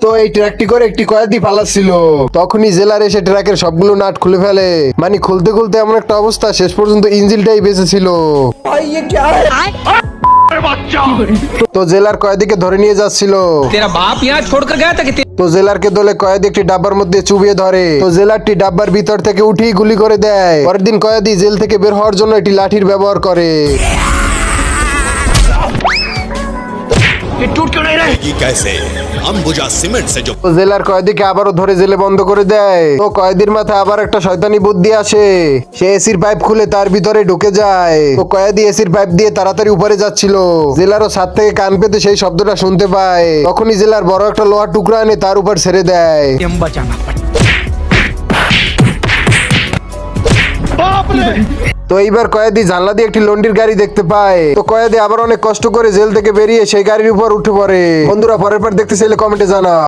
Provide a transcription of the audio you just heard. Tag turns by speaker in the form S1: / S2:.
S1: তো এই ট্রাকটি করে একটি কয়েদি পালাচ্ছিল, তখনই জেলার এসে ট্রাকের সবগুলো নাট খুলে ফেলে। মানে খুলতে খুলতে এমন একটা অবস্থা, শেষ পর্যন্ত ইঞ্জিনটাই বেঁচে ছিল। তো জেলার কয়েদিকে ধরে নিয়ে যাচ্ছিল।
S2: तेरा बाप यहाँ छोड़कर गया था कि
S1: তো জেলারকে দলে কয়েদি একটি ডাব্বার মধ্যে চুবিয়ে ধরে। তো জেলারটি ডাব্বার ভিতর থেকে উঠিয়ে গুলি করে দেয়। পরের দিন কয়েদি জেল থেকে বের হওয়ার জন্য একটি লাঠির ব্যবহার করে।
S2: ये टूट क्यों नहीं रहे?
S3: ये कैसे अंबुजा सीमेंट से जो
S1: তো জেলার কয়েদিকে আবারও ধরে জেলে বন্ধ করে দেয়। তো কয়েদির মাথায় আবার একটা শয়তানি বুদ্ধি আসে। সে এসির পাইপ খুলে তার ভিতরে ঢুকে যায়। তো কয়েদি এসির পাইপ দিয়ে তাড়াতাড়ি উপরে যাচ্ছিল। জেলারও ছাদ থেকে কান পেতে সেই শব্দটা শুনতে পায়। তখনই জেলার বড় একটা লোহার টুকরা এনে তার উপর ছেড়ে দেয়।
S2: हम बचाना पड़ा।
S1: তো এইবার কয়েদি জানলা দিয়ে একটি লন্ডির গাড়ি দেখতে পায়। তো কয়েদি আবার অনেক কষ্ট করে জেল থেকে বেরিয়ে সেই গাড়ির উপর উঠে পড়ে। বন্ধুরা পরের পার্ট দেখতে চাইলে কমেন্টে জানা।